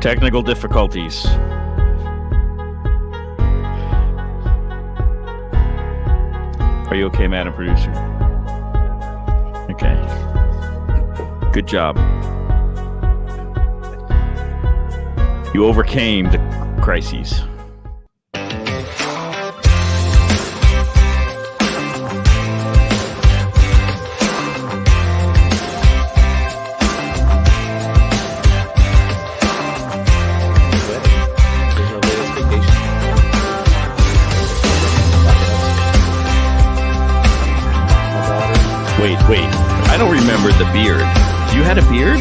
Technical difficulties. Are you okay, Madam Producer? Okay. Good job. You overcame the crises. Wait. I don't remember the beard. You had a beard?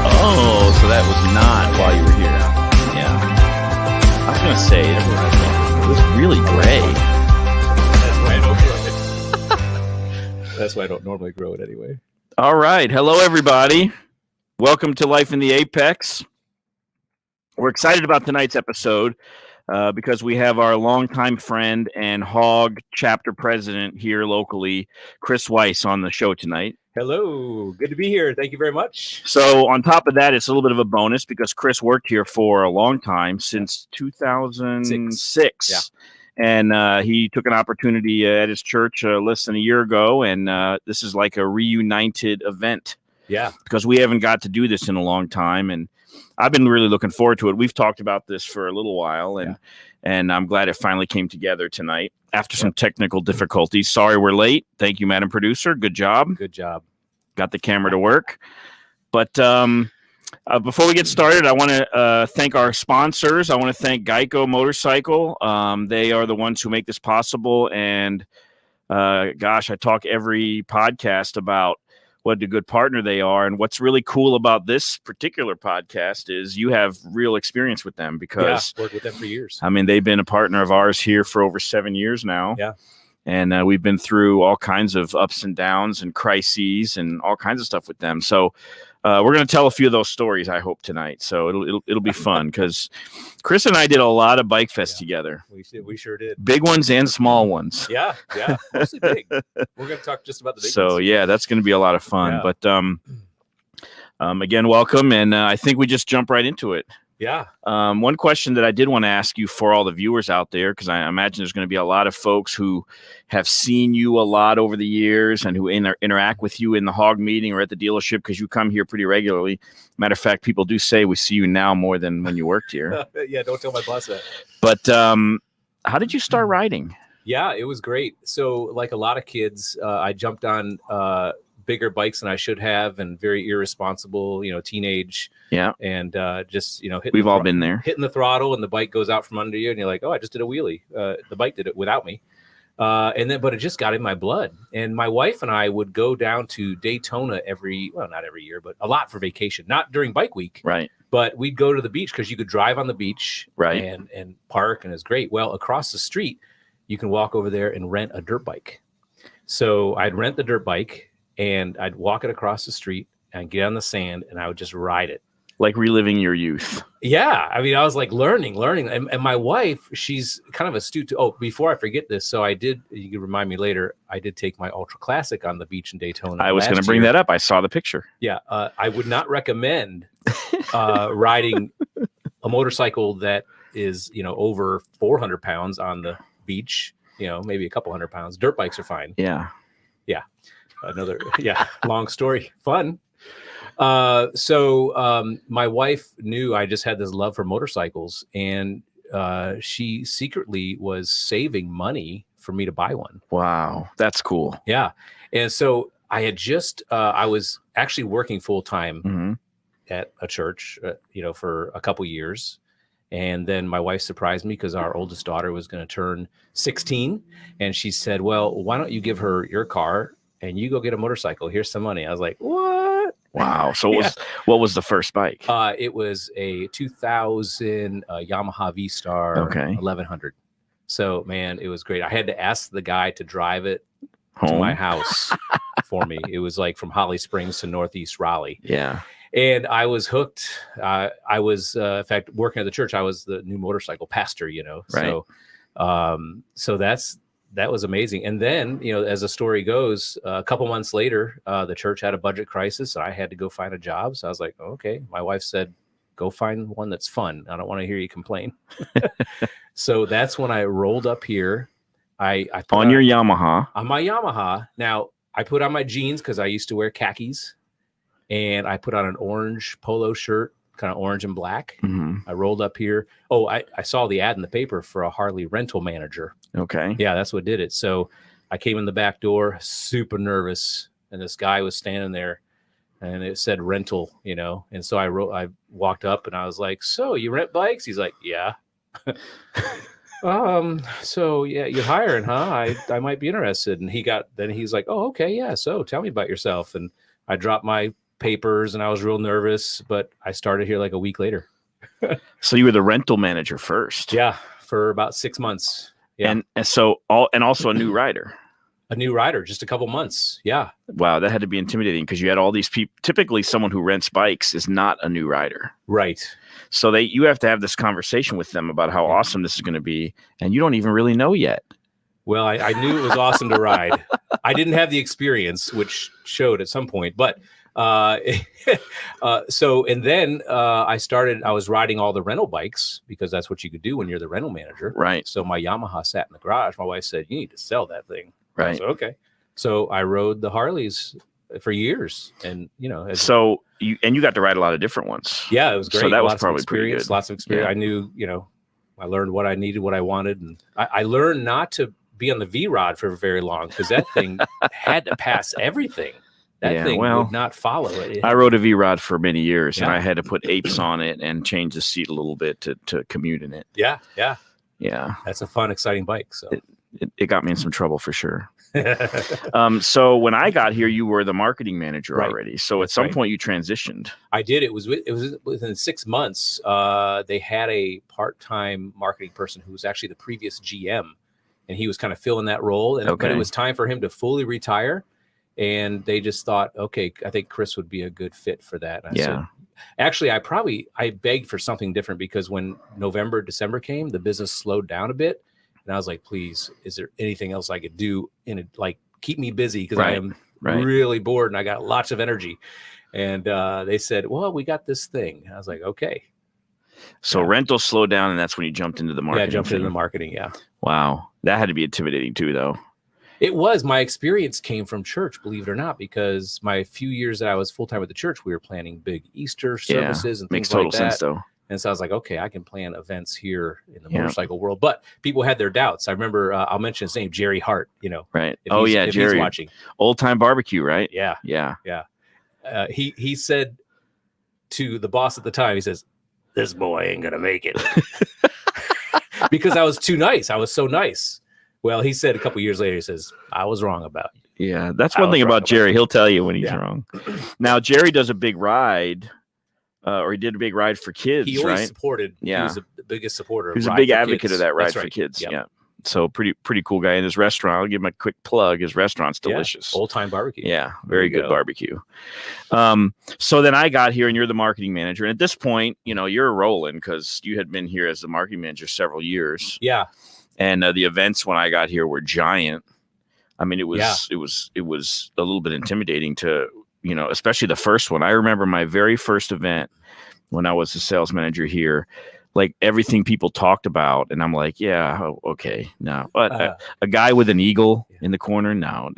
Oh, so that was not while you were here. Yeah. I was going to say, it was really gray. That's why I don't normally grow it anyway. All right. Hello, everybody. Welcome to Life in the Apex. We're excited about tonight's episode. Because we have our longtime friend and Hog chapter president here locally, Kris Weiss, on the show tonight. Hello. Good to be here. Thank you very much. So on top of that, it's a little bit of a bonus because Kris worked here for a long time, since 2006. Yeah. And he took an opportunity at his church less than a year ago, and this is like a reunited event. Yeah. Because we haven't got to do this in a long time, and I've been really looking forward to it. We've talked about this for a little while, and I'm glad it finally came together tonight after some technical difficulties. Sorry we're late. Thank you, Madam Producer. Good job. Good job. Got the camera to work. But before we get started, I want to thank our sponsors. I want to thank Geico Motorcycle. They are the ones who make this possible. And I talk every podcast about what a good partner they are. And what's really cool about this particular podcast is you have real experience with them because worked with them for years. I mean, they've been a partner of ours here for over 7 years now. Yeah. And we've been through all kinds of ups and downs and crises and all kinds of stuff with them. So we're going to tell a few of those stories, I hope, tonight. So it'll be fun because Kris and I did a lot of bike fests together. We sure did. Big ones and small ones. Yeah, mostly big. We're going to talk just about the big ones. So, yeah, that's going to be a lot of fun. Yeah. But again, welcome. And I think we just jump right into it. Yeah. One question that I did want to ask you for all the viewers out there, because I imagine there's going to be a lot of folks who have seen you a lot over the years and who interact with you in the Hog meeting or at the dealership because you come here pretty regularly. Matter of fact, people do say we see you now more than when you worked here. Yeah, don't tell my boss that. But how did you start riding? Yeah, it was great. So like a lot of kids, I jumped on bigger bikes than I should have and very irresponsible, teenage. Yeah. And just, we've all been there. Hitting the throttle and the bike goes out from under you and you're like, oh, I just did a wheelie. The bike did it without me. But it just got in my blood. And my wife and I would go down to Daytona not every year, but a lot for vacation, not during bike week. Right. But we'd go to the beach because you could drive on the beach and park and it's great. Well, across the street, you can walk over there and rent a dirt bike. So I'd rent the dirt bike and I'd walk it across the street and get on the sand and I would just ride it. Like reliving your youth. Yeah. I mean, I was like learning. And my wife, she's kind of astute before I forget this. So you can remind me later, I did take my Ultra Classic on the beach in Daytona. I was going to bring that up. I saw the picture. Yeah. I would not recommend riding a motorcycle that is, over 400 pounds on the beach, maybe a couple 100 pounds. Dirt bikes are fine. Yeah. Yeah. Long story. Fun. So my wife knew I just had this love for motorcycles and she secretly was saving money for me to buy one. Wow. That's cool. Yeah. And so I had I was actually working full time at a church, for a couple years. And then my wife surprised me because our oldest daughter was going to turn 16. And she said, well, why don't you give her your car and you go get a motorcycle? Here's some money. I was like, what? Wow. So what was the first bike? It was a 2000 Yamaha V-Star 1100. So, man, it was great. I had to ask the guy to drive it to my house for me. It was like from Holly Springs to Northeast Raleigh. Yeah. And I was hooked. I was, in fact, working at the church. I was the new motorcycle pastor, Right. So that's that was amazing. And then, as the story goes, a couple months later, the church had a budget crisis and I had to go find a job. So I was like, okay. My wife said, go find one that's fun. I don't want to hear you complain. So that's when I rolled up here. I put on your Yamaha. On my Yamaha. Now, I put on my jeans because I used to wear khakis. And I put on an orange polo shirt, kind of orange and black. Mm-hmm. I rolled up here. Oh, I saw the ad in the paper for a Harley rental manager. Okay. Yeah, that's what did it. So I came in the back door, super nervous. And this guy was standing there and it said rental, And so I walked up and I was like, so you rent bikes? He's like, yeah. So yeah, you're hiring, huh? I might be interested. And he's like, oh, okay. Yeah. So tell me about yourself. And I dropped my papers and I was real nervous, but I started here like a week later. So you were the rental manager first. Yeah. For about 6 months. Yeah. And so also a new rider. A new rider, just a couple months. Yeah. Wow. That had to be intimidating because you had all these people. Typically someone who rents bikes is not a new rider. Right. So you have to have this conversation with them about how awesome this is going to be. And you don't even really know yet. Well, I knew it was awesome to ride. I didn't have the experience, which showed at some point, but I was riding all the rental bikes because that's what you could do when you're the rental manager. Right. So my Yamaha sat in the garage. My wife said, you need to sell that thing. Right. So, okay. So I rode the Harleys for years and, you got to ride a lot of different ones. Yeah, it was great. So that was probably pretty good. Lots of experience. Yeah. I knew, I learned what I needed, what I wanted. And I learned not to be on the V-Rod for very long because that thing had to pass everything. That thing would not follow it. I rode a V-Rod for many years and Yeah. I had to put apes on it and change the seat a little bit to commute in it. Yeah. Yeah. Yeah. That's a fun, exciting bike. So it got me in some trouble for sure. So when I got here, you were the marketing manager Right. already. So at some point you transitioned. I did. It was within 6 months. They had a part-time marketing person who was actually the previous GM, and he was kind of filling that role. And but it was time for him to fully retire, and they just thought, okay, I think Kris would be a good fit for that. And I said, actually, I begged for something different because when November, December came, the business slowed down a bit. And I was like, please, is there anything else I could do keep me busy? Because I am really bored and I got lots of energy. And they said, well, we got this thing. I was like, okay. So rental slowed down and that's when you jumped into the marketing. Yeah, I jumped into the marketing. Yeah. Wow. That had to be intimidating too, though. It was. My experience came from church, believe it or not, because my few years that I was full-time with the church, we were planning big Easter services and things like that. Makes total sense, though. And so I was like, okay, I can plan events here in the motorcycle world. But people had their doubts. I remember, I'll mention his name, Jerry Hart, Right. If Jerry. he's watching. Old Time Barbecue, right? Yeah. Yeah. Yeah. He said to the boss at the time, he says, this boy ain't going to make it. Because I was too nice. I was so nice. Well, he said a couple years later, he says, I was wrong about you. Yeah. That's one thing about Jerry. He'll tell you when he's wrong. Now, Jerry does a big ride. Or he did a big ride for kids, he always supported. Yeah. He was the biggest supporter. He was a big advocate of that ride for kids. Yep. Yeah. So pretty cool guy. In his restaurant, I'll give him a quick plug. His restaurant's delicious. Old Time Barbecue. Yeah. Very good barbecue. So then I got here and you're the marketing manager. And at this point, you're rolling because you had been here as the marketing manager several years. Yeah. And the events when I got here were giant. I mean, it was a little bit intimidating to, especially the first one. I remember my very first event when I was the sales manager here, like everything people talked about. And I'm like, okay, no. But a guy with an eagle in the corner, no,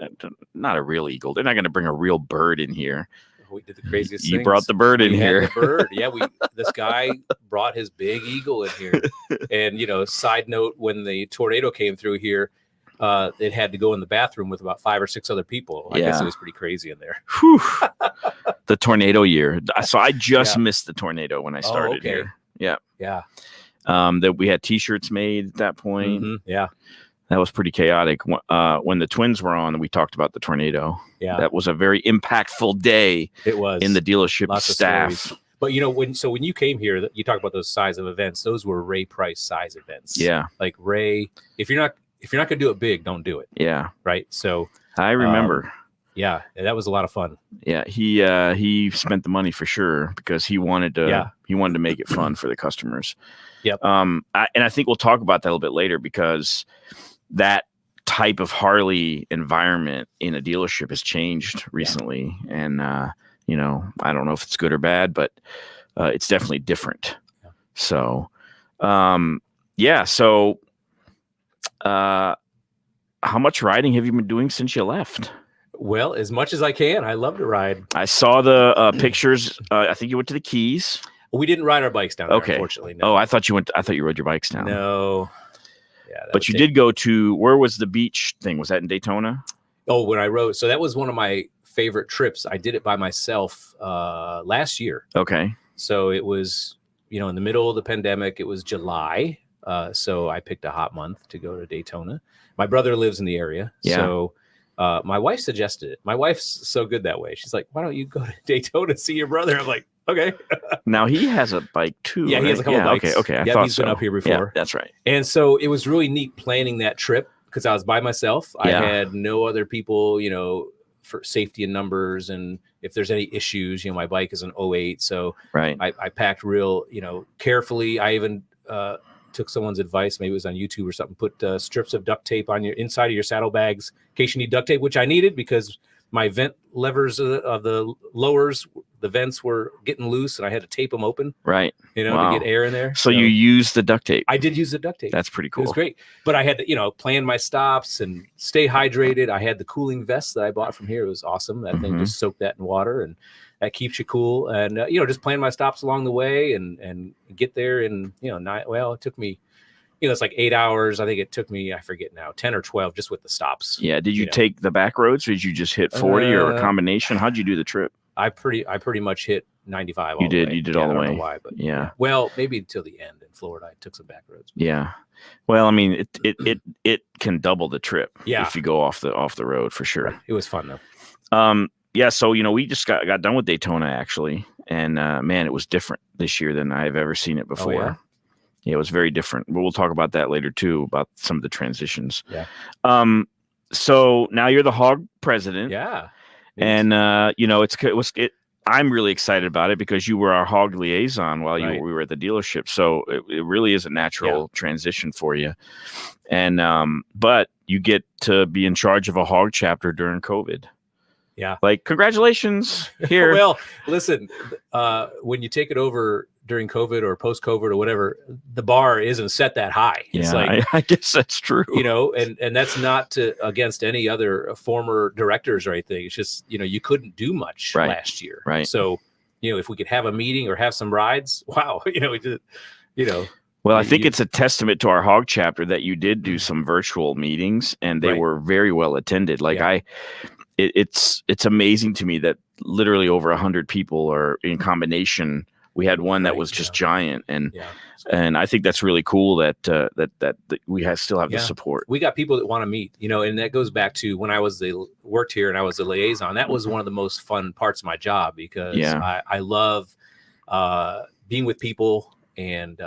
not a real eagle. They're not going to bring a real bird in here. We did the craziest You things. brought the bird in here. The bird. Yeah, this guy brought his big eagle in here. And, side note, when the tornado came through here, it had to go in the bathroom with about 5 or 6 other people. I guess it was pretty crazy in there. The tornado year. So I just missed the tornado when I started here. Yeah. Yeah. That we had T-shirts made at that point. Mm-hmm. Yeah. That was pretty chaotic. When the twins were on, we talked about the tornado. Yeah. That was a very impactful day. It was. In the dealership Lots staff. But when you came here, you talk about those size of events. Those were Ray Price size events. Yeah. Like Ray, if you're not going to do it big, don't do it. Yeah. Right. So I remember. Yeah, that was a lot of fun. Yeah, he spent the money for sure because he wanted to make it fun for the customers. Yep. And I think we'll talk about that a little bit later because that type of Harley environment in a dealership has changed recently. And, you know, I don't know if it's good or bad, but it's definitely different. Yeah. So, yeah. So, how much riding have you been doing since you left? Well, as much as I can. I love to ride. I saw the pictures. I think you went to the Keys. We didn't ride our bikes down there, unfortunately. No. Oh, I thought you rode your bikes down. No. Yeah, but you did go to, where was the beach thing? Was that in Daytona? Oh, when I rode. So that was one of my favorite trips. I did it by myself last year. Okay. So it was, you know, in the middle of the pandemic. It was July. So I picked a hot month to go to Daytona. My brother lives in the area. Yeah. So my wife suggested it. My wife's so good that way. She's like, why don't you go to Daytona to see your brother? I'm like, okay. Now he has a bike too. Yeah, right? He has a couple bikes. Okay. I yeah, thought he's been up here before. Yeah, that's right. And so it was really neat planning that trip because I was by myself. Yeah. I had no other people, you know, for safety in numbers. And if there's any issues, you know, my bike is an 08. So right. I packed real, you know, carefully. I even took someone's advice. Maybe it was on YouTube or something. Put strips of duct tape on your inside of your saddlebags in case you need duct tape, which I needed because my vent levers of the lowers, the vents were getting loose and I had to tape them open. Right. You know, to get air in there. So you used the duct tape. I did use the duct tape. That's pretty cool. It was great. But I had to, you know, plan my stops and stay hydrated. I had the cooling vest that I bought from here. It was awesome. That thing just soaked that in water and that keeps you cool. And, you know, just plan my stops along the way and get there. And, you know, it took me, you know, it's like 8 hours. I think it took me, I forget now, 10 or 12 just with the stops. Yeah. Did you take the back roads or did you just hit 40 or a combination? How'd you do the trip? I pretty much hit 95. You did all the way. I don't know why, but yeah. Well, maybe until the end in Florida, I took some back roads. Yeah. Well, I mean, it can double the trip. Yeah. If you go off the road for sure. It was fun though. Yeah. So, you know, we just got done with Daytona actually. And man, it was different this year than I've ever seen it before. Oh, yeah? Yeah, it was very different. But we'll talk about that later too, about some of the transitions. Yeah. So now you're the hog president. Yeah. And you know, I'm really excited about it because you were our hog liaison while we were at the dealership. So it really is a natural transition for you. And but you get to be in charge of a hog chapter during COVID. Yeah. Like, congratulations here. Well, listen, when you take it over during COVID or post-COVID or whatever, the bar isn't set that high. It's like, I guess that's true. You know, and that's not against any other former directors or anything. It's just, you know, you couldn't do much last year. Right. So, you know, if we could have a meeting or have some rides, wow, you know, we did, you know. Well, I think it's a testament to our hog chapter that you did do some virtual meetings and they were very well attended. Like it's amazing to me that literally over 100 people are in combination. We had one that was just giant, and I think that's really cool that we still have the support. We got people that want to meet, you know, and that goes back to when I worked here and I was a liaison. That was one of the most fun parts of my job because I love being with people and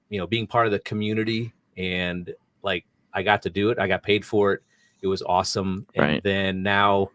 you know, being part of the community, and like I got to do it. I got paid for it. It was awesome. And then now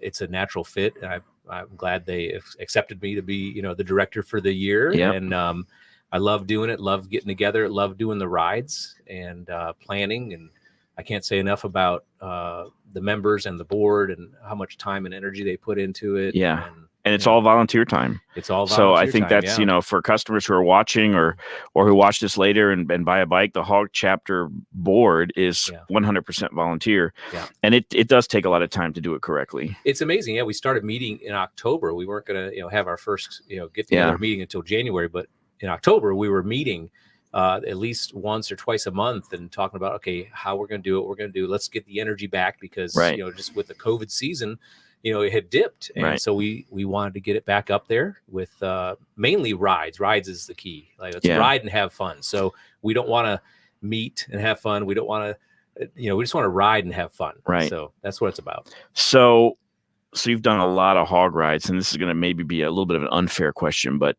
it's a natural fit, and I'm glad they accepted me to be, you know, the director for the year. And I love doing it, love getting together, love doing the rides and planning. And I can't say enough about the members and the board and how much time and energy they put into it. Yeah. And it's all volunteer time. It's all volunteer So I think that's, you know, for customers who are watching or who watch this later and buy a bike, the hog chapter board is 100% volunteer. Yeah. And it does take a lot of time to do it correctly. It's amazing. Yeah. We started meeting in October. We weren't going to, you know, have our first, you know, get together meeting until January, but in October we were meeting at least once or twice a month and talking about, okay, how we're going to do it. We're going to do, let's get the energy back because, you know, just with the COVID season, you know, it had dipped. And so we wanted to get it back up there with mainly rides. Rides is the key. Like, let's ride and have fun. So we don't want to meet and have fun. We don't want to, you know, we just want to ride and have fun. Right. So that's what it's about. So you've done a lot of hog rides, and this is going to maybe be a little bit of an unfair question, but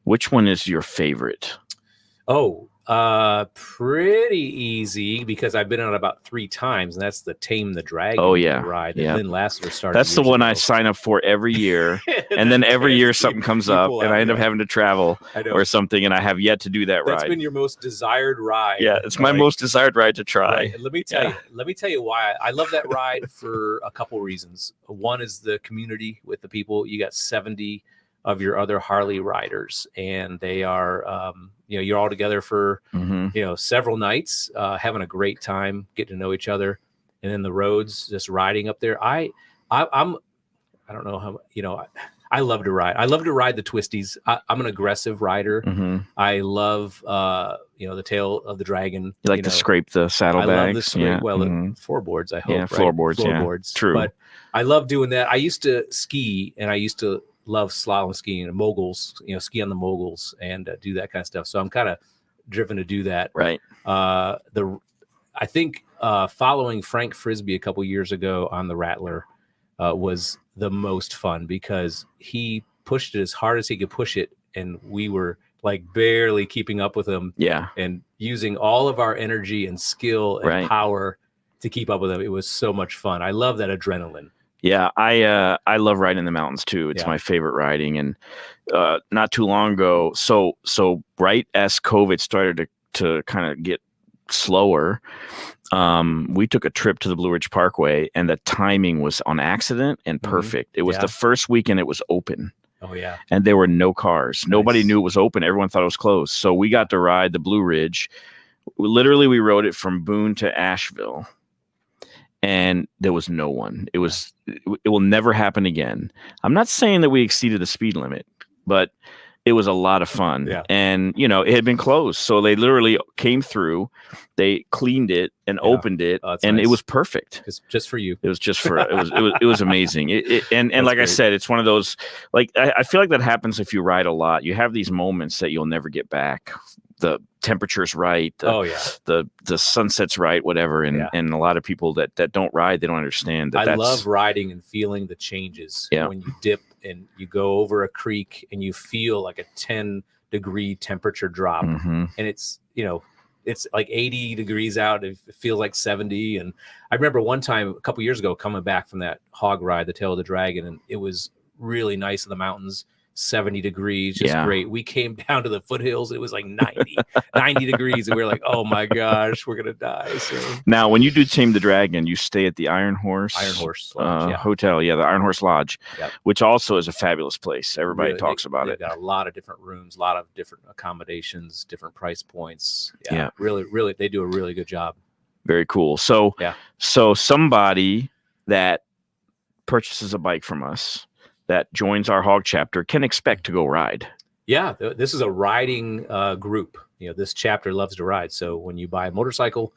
which one is your favorite? Oh, Pretty easy because I've been on it about 3 times, and that's the Tame the Dragon ride that Lynn Lassiter started. That's the one I sign up for every year, and then every year something comes up, and I end up having to travel or something, and I have yet to do that ride. That's been your most desired ride. Yeah, it's my most desired ride to try. Right. Let me tell you why I love that ride for a couple reasons. One is the community with the people. You got 70 of your other Harley riders, and they are you're all together for several nights, having a great time, getting to know each other, and then the roads, just riding up there. I don't know how, I love to ride. I love to ride the twisties. I'm an aggressive rider. I love the Tail of the Dragon. You like to scrape the saddlebags. I love the scrape. Well, the floorboards, I hope. Yeah, floorboards. Floorboards. True. But I love doing that. I used to ski, and I used to love slalom skiing and moguls, ski on the moguls and do that kind of stuff. So I'm kind of driven to do that. Right. I think following Frank Frisbee a couple years ago on the Rattler was the most fun because he pushed it as hard as he could push it, and we were like barely keeping up with him. Yeah. And using all of our energy and skill and power to keep up with him. It was so much fun. I love that adrenaline. Yeah, I love riding in the mountains too. It's my favorite riding. And not too long ago, so right as COVID started to kind of get slower, we took a trip to the Blue Ridge Parkway, and the timing was on accident and perfect. It was the first weekend it was open. Oh yeah. And there were no cars. Nice. Nobody knew it was open. Everyone thought it was closed. So we got to ride the Blue Ridge. Literally, we rode it from Boone to Asheville. And there was no one. It will never happen again. I'm not saying that we exceeded the speed limit, but it was a lot of fun. Yeah. And, it had been closed. So they literally came through, they cleaned it and opened it. And nice. It was perfect. It's just for you. It was just for, it was amazing. And like great. I said, it's one of those, like, I feel like that happens if you ride a lot. You have these moments that you'll never get back. The temperature's right. The sunset's right, whatever. And a lot of people that don't ride, they don't understand that. I love riding and feeling the changes when you dip and you go over a creek and you feel like a 10-degree temperature drop. And it's like 80 degrees out. It feels like 70. And I remember one time a couple years ago coming back from that hog ride, the Tail of the Dragon, and it was really nice in the mountains. 70 degrees, just great. We came down to the foothills. It was like 90 degrees. And we were like, oh my gosh, we're going to die. So now when you do Tame the Dragon, you stay at the Iron Horse Lodge, Hotel. Yeah. The Iron Horse Lodge, which also is a fabulous place. Everybody talks about it. They've got a lot of different rooms, a lot of different accommodations, different price points. Yeah. Really, they do a really good job. Very cool. So somebody that purchases a bike from us, that joins our hog chapter, can expect to go ride. Yeah, this is a riding group. This chapter loves to ride. So when you buy a motorcycle,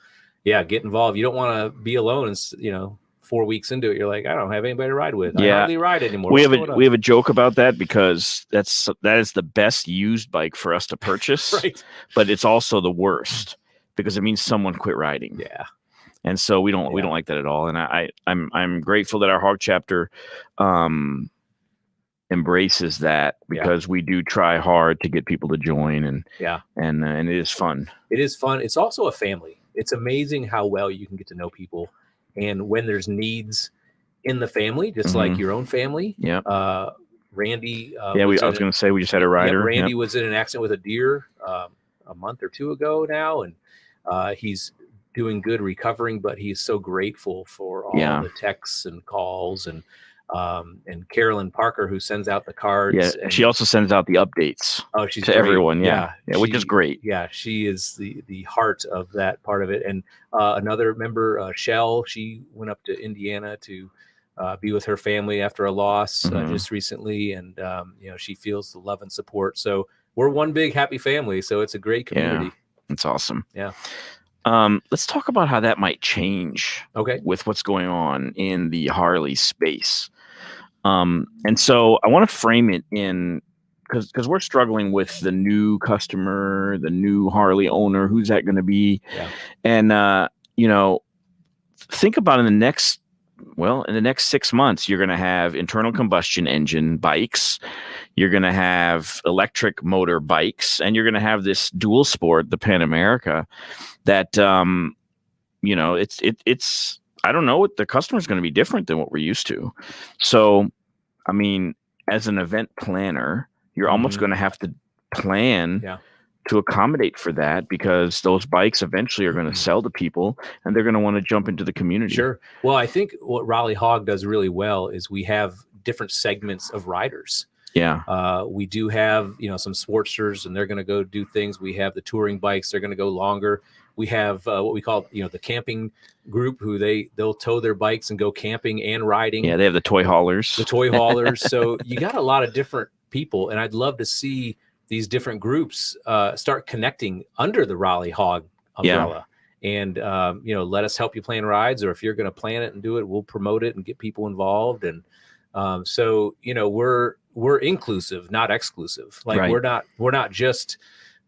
get involved. You don't want to be alone. And 4 weeks into it, you're like, I don't have anybody to ride with. I hardly ride anymore. We have a joke about that because that is the best used bike for us to purchase. Right. But it's also the worst because it means someone quit riding. Yeah. And so we don't like that at all. And I'm grateful that our hog chapter embraces that because we do try hard to get people to join and it is fun. It is fun. It's also a family. It's amazing how well you can get to know people, and when there's needs in the family, just like your own family. Randy. I was going to say we just had a rider. Randy was in an accident with a deer a month or two ago now, and he's doing good, recovering. But he's so grateful for all the texts and calls and Carolyn Parker, who sends out the cards. Yeah, and she also sends out the updates she's to great. Everyone. Which is great. Yeah, she is the heart of that part of it. And another member, Shell, she went up to Indiana to be with her family after a loss just recently. And, she feels the love and support. So we're one big happy family. So it's a great community. Yeah, it's awesome. Yeah. Let's talk about how that might change with what's going on in the Harley space. And so I want to frame it in because we're struggling with the new customer, the new Harley owner. Who's that going to be? Yeah. And, think about in the next well, in the next 6 months, you're going to have internal combustion engine bikes. You're going to have electric motor bikes, and you're going to have this dual sport, the Pan America, that, it's, I don't know, what the customer is going to be different than what we're used to. So, I mean, as an event planner, you're almost going to have to plan to accommodate for that, because those bikes eventually are going to sell to people and they're going to want to jump into the community. Sure. Well, I think what Raleigh Hog does really well is we have different segments of riders. Yeah. We do have, some Sportsters, and they're going to go do things. We have the touring bikes. They're going to go longer. We have what we call, the camping group, who they'll tow their bikes and go camping and riding. Yeah. They have the toy haulers. So you got a lot of different people, and I'd love to see these different groups start connecting under the Raleigh Hog umbrella. And, let us help you plan rides, or if you're going to plan it and do it, we'll promote it and get people involved. And so, we're inclusive, not exclusive. Like we're not just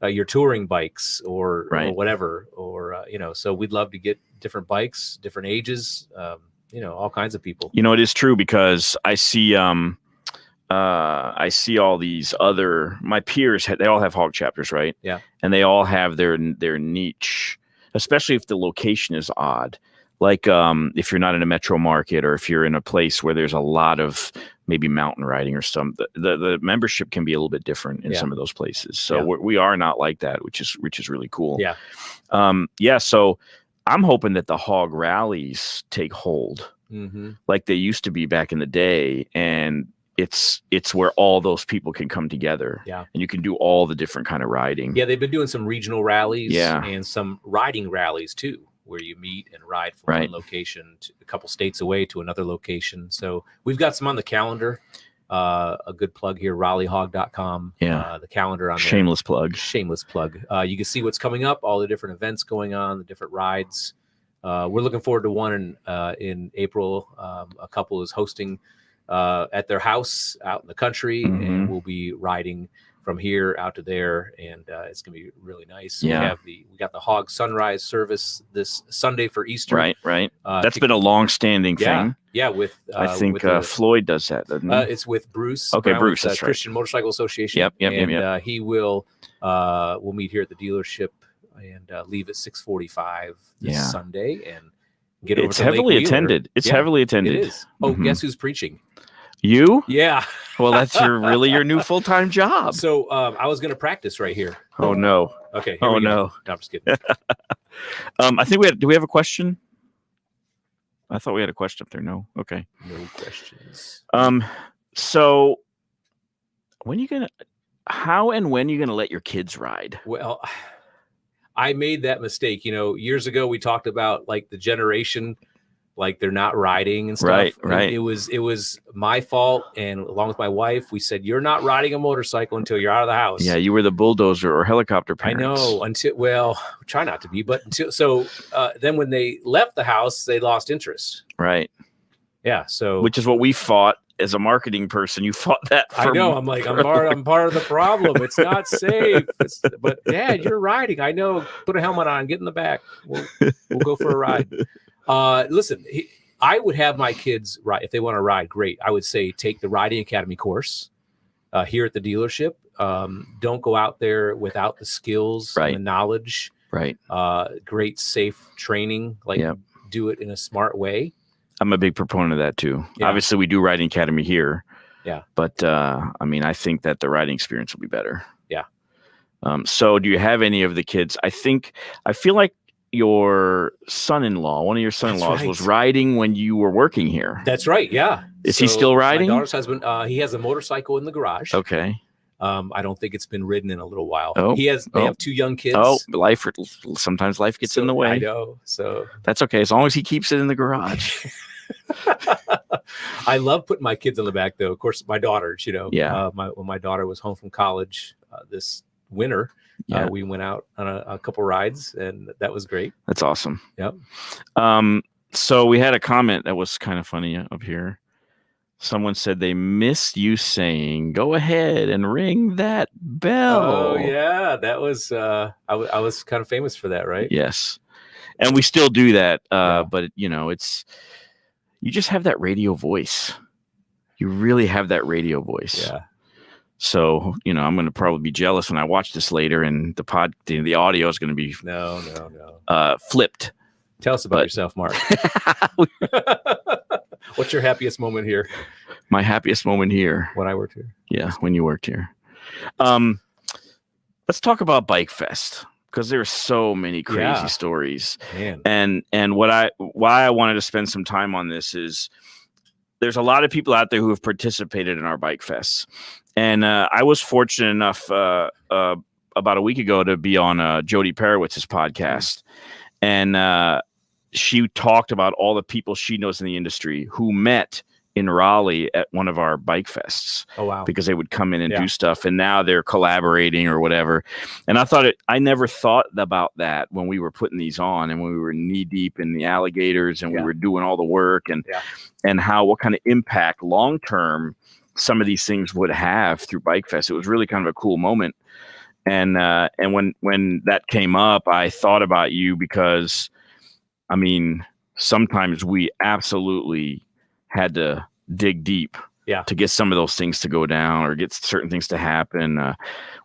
your touring bikes or whatever, or, so we'd love to get different bikes, different ages, all kinds of people. It is true, because I see all these my peers, they all have hog chapters, right? Yeah. And they all have their niche, especially if the location is odd. Like if you're not in a metro market, or if you're in a place where there's a lot of maybe mountain riding or the membership can be a little bit different in some of those places. So we are not like that, which is really cool. Yeah. So I'm hoping that the hog rallies take hold like they used to be back in the day. And it's where all those people can come together. Yeah. And you can do all the different kind of riding. Yeah. They've been doing some regional rallies and some riding rallies too, where you meet and ride from one location to a couple states away to another location. So we've got some on the calendar. A good plug here, RaleighHog.com. Yeah. The calendar on there. Shameless plug. You can see what's coming up, all the different events going on, the different rides. We're looking forward to one in April. A couple is hosting at their house out in the country, and we'll be riding from here out to there, and it's gonna be really nice. Yeah. We got the Hog Sunrise service this Sunday for Easter. Right. That's been a long-standing thing. Yeah. With I think Floyd does that, doesn't he? It's with Bruce. Okay, Brown, Bruce. with, That's Christian Motorcycle Association. Yep. And he will. We'll meet here at the dealership and leave at 6:45 this Sunday and get over. It's heavily attended. It's heavily attended. It is. Oh, guess who's preaching? You? Yeah. Well, that's really your new full-time job. So I was going to practice right here. Oh no. Okay. Oh no. No, I'm just kidding. I think do we have a question? I thought we had a question up there. No. Okay. No questions. So how and when are you gonna let your kids ride? Well, I made that mistake. Years ago we talked about like the generation, like they're not riding and stuff. Right. It was my fault, and along with my wife, we said you're not riding a motorcycle until you're out of the house. Yeah, you were the bulldozer or helicopter parents. I know. Try not to be, but then when they left the house, they lost interest. Right. Yeah. So which is what we fought as a marketing person. You fought that. I know. I'm like, I'm part of the problem. It's not safe. But Dad, you're riding. I know. Put a helmet on. Get in the back. We'll go for a ride. Listen, I would have my kids ride if they want to ride. Great. I would say take the Riding Academy course here at the dealership. Don't go out there without the skills and the knowledge. Right. Great, safe training. Do it in a smart way. I'm a big proponent of that too. Yeah. Obviously, we do Riding Academy here. Yeah. But I think that the riding experience will be better. Yeah. So do you have any of the kids? I feel like your son-in-law, one of your son-in-laws was riding when you were working here. That's right. Yeah. Is he still riding? My daughter's husband, he has a motorcycle in the garage. Okay. I don't think it's been ridden in a little while. Oh, they have two young kids. Oh, sometimes life gets in the way. I know. So that's okay. As long as he keeps it in the garage. I love putting my kids on the back though. Of course, my daughters, Yeah. When my daughter was home from college this winter, we went out on a couple rides, and that was great. That's awesome. Yep. So we had a comment that was kind of funny up here. Someone said they missed you saying, "Go ahead and ring that bell." Oh yeah, that was I was kind of famous for that, right? Yes, and we still do that. But it's you just have that radio voice. You really have that radio voice. Yeah. So, I'm going to probably be jealous when I watch this later, and the audio is going to be no flipped. Tell us about yourself, Mark. What's your happiest moment here? My happiest moment here. When I worked here. Yeah, when you worked here. Let's talk about Bike Fest, because there are so many crazy stories. Man. And why I wanted to spend some time on this is there's a lot of people out there who have participated in our Bike Fests. And I was fortunate enough about a week ago to be on Jody Perowitz's podcast. And she talked about all the people she knows in the industry who met in Raleigh at one of our Bike Fests. Oh, wow. Because they would come in and do stuff, and now they're collaborating or whatever. And I never thought about that when we were putting these on, and when we were knee deep in the alligators, and we were doing all the work, and what kind of impact long term some of these things would have through Bike Fest. It was really kind of a cool moment. And when that came up, I thought about you, because I mean, sometimes we absolutely had to dig deep to get some of those things to go down or get certain things to happen.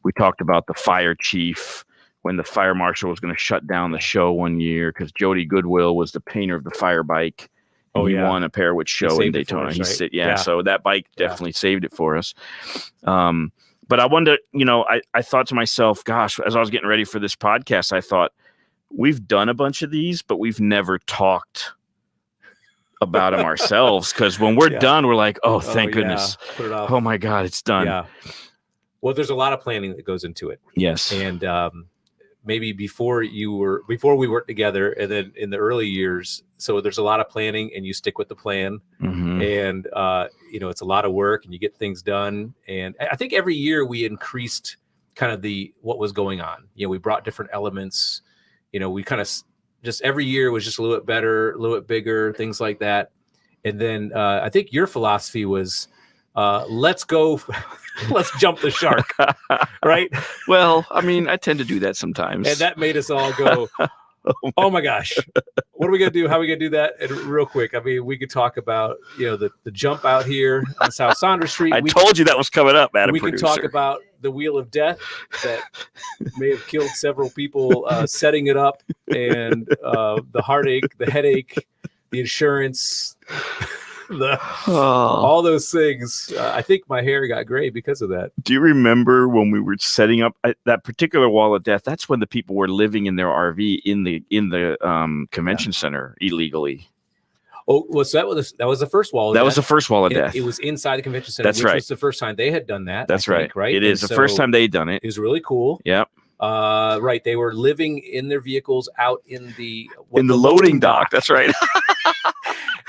We talked about the fire chief when the fire marshal was going to shut down the show one year because Jody Goodwill was the painter of the fire bike. And he won a Pearwitz show in Daytona. He said, so that bike definitely saved it for us. But I wonder, I thought to myself, gosh, as I was getting ready for this podcast, I thought, we've done a bunch of these, but we've never talked about them ourselves, because when we're done, we're like, oh, thank goodness. Put it off. Oh my God, it's done. Yeah. Well, there's a lot of planning that goes into it. Yes. And maybe before we worked together, and then in the early years, so there's a lot of planning, and you stick with the plan. Mm-hmm. And it's a lot of work, and you get things done. And I think every year we increased kind of what was going on. We brought different elements. We kind of just every year was just a little bit better, a little bit bigger, things like that. And then I think your philosophy was, let's go, let's jump the shark, right? Well, I mean, I tend to do that sometimes. And that made us all go, oh my gosh, what are we going to do? How are we going to do that? And real quick, I mean, we could talk about, the jump out here on South Saunders Street. I told you that was coming up, Adam. We could talk about the Wheel of Death that may have killed several people setting it up, and the heartache, the headache, the insurance, all those things. I think my hair got gray because of that. Do you remember when we were setting up that particular Wall of Death? That's when the people were living in their RV in the convention center illegally. Oh, well, so that was the first Wall of Death. That was the first Wall of Death. It was inside the convention center. That's right. Which was the first time they had done that. That's right. It is the first time they had done it. It was really cool. Yep. Right. They were living in their vehicles out in the loading dock. That's right.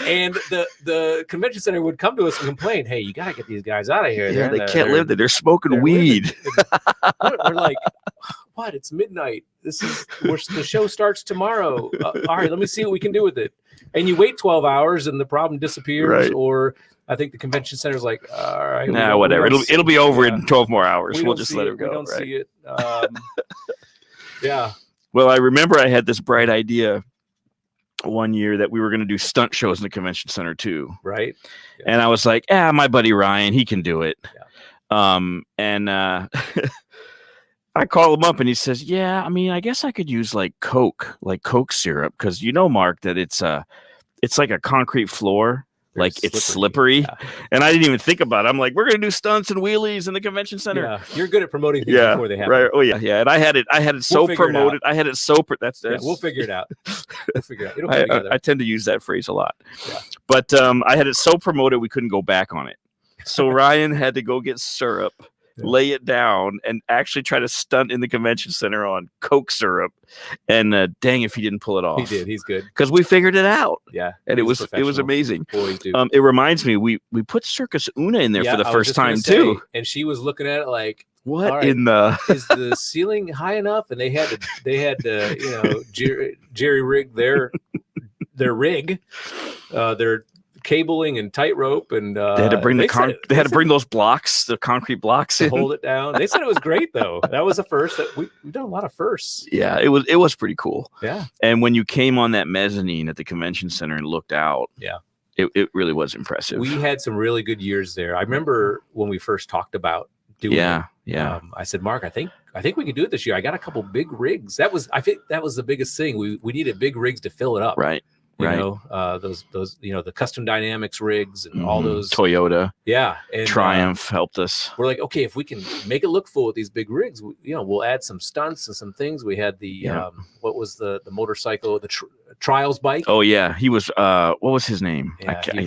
And the convention center would come to us and complain, "Hey, you got to get these guys out of here. Yeah, they can't live there. They're smoking weed." We're like, "What? It's midnight. The show starts tomorrow. All right, let me see what we can do with it." And you wait 12 hours, and the problem disappears. Right. Or I think the convention center's like, "All right, whatever. It'll be over in 12 more hours. We'll just let it go." We don't see it. Yeah. Well, I remember I had this bright idea one year that we were going to do stunt shows in the convention center too. Right. Yeah. And I was like, my buddy Ryan, he can do it. Yeah. I call him up and he says, yeah, I mean, I guess I could use like Coke syrup. Cause Mark, that it's like a concrete floor. Like it's slippery. Yeah. And I didn't even think about it. I'm like, we're going to do stunts and wheelies in the convention center. Yeah. You're good at promoting things before they happen. Right. Oh yeah. Yeah. And I had it so promoted. I had it so, we'll figure it out. It'll come together. I tend to use that phrase a lot, but I had it so promoted, we couldn't go back on it. So Ryan had to go get syrup, lay it down, and actually try to stunt in the convention center on Coke syrup. And dang, if he didn't pull it off. He did. He's good. Because we figured it out. Yeah. And it was amazing. Boys do. It reminds me, we put Circus Una in there for the first time too. And she was looking at it like, what right, in the is the ceiling high enough? And they had to jerry rig their rig, their cabling and tightrope, and they had to bring they had to bring those blocks, the concrete blocks, to hold it down. They said it was great though. That was a first. We've done a lot of firsts. Yeah, it was pretty cool. Yeah. And when you came on that mezzanine at the convention center and looked out, it really was impressive. We had some really good years there. I remember when we first talked about doing it. Yeah. I said, Mark, I think we can do it this year. I got a couple big rigs. I think that was the biggest thing. We needed big rigs to fill it up. Right. You know, those the Custom Dynamics rigs and all those Toyota. Yeah. And, Triumph helped us. We're like, okay, if we can make it look full with these big rigs, we'll add some stunts and some things. We had the what was the motorcycle, the trials bike? Oh yeah, he was. What was his name?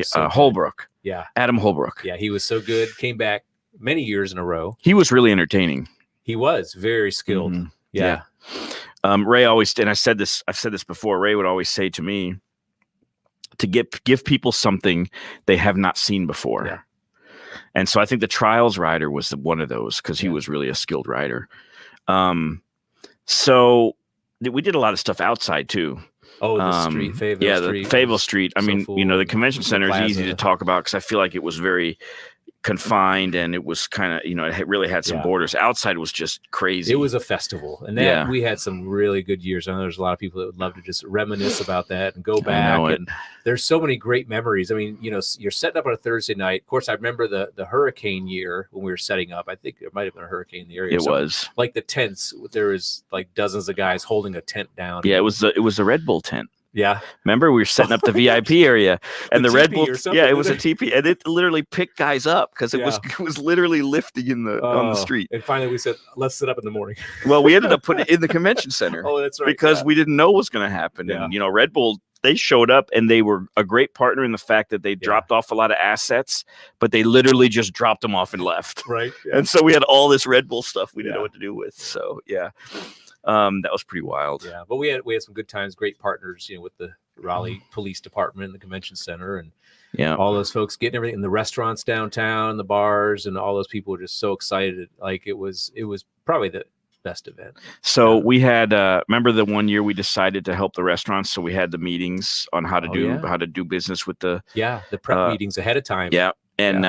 So Holbrook. Yeah, Adam Holbrook. Yeah, he was so good. Came back many years in a row. He was really entertaining. He was very skilled. Yeah. Ray always, and I've said this before. Ray would always say to me to give people something they have not seen before. Yeah. And so I think the trials rider was one of those because he was really a skilled rider. So we did a lot of stuff outside too. Oh, the street, Fayetteville Street. The Fayetteville Street. I mean, the convention center is easy to talk about because I feel like it was very confined and it was kind of, it really had some borders. Outside was just crazy. It was a festival, and we had some really good years. I know there's a lot of people that would love to just reminisce about that and go back. And there's so many great memories. I mean, you're setting up on a Thursday night. Of course, I remember the hurricane year when we were setting up. I think there might have been a hurricane in the area. It was like the tents. There was like dozens of guys holding a tent down. Yeah, it was the Red Bull tent. Yeah. Remember, we were setting up the VIP area and the Red Bull. Yeah, it was a TP, and it literally picked guys up because it was literally lifting on the street. And finally, we said, "Let's sit up in the morning." Well, we ended up putting it in the convention center. Oh, that's right. Because we didn't know what was going to happen. Yeah. And Red Bull, they showed up and they were a great partner in the fact that they dropped off a lot of assets, but they literally just dropped them off and left. Right. Yeah. And so we had all this Red Bull stuff we didn't know what to do with. So that was pretty wild. Yeah, but we had some good times, great partners, with the Raleigh Police Department and the convention center, and all those folks getting everything in the restaurants downtown, the bars, and all those people were just so excited. Like it was probably the best event. So we had remember the one year we decided to help the restaurants, so we had the meetings on how to do business with the prep meetings ahead of time. Yeah. And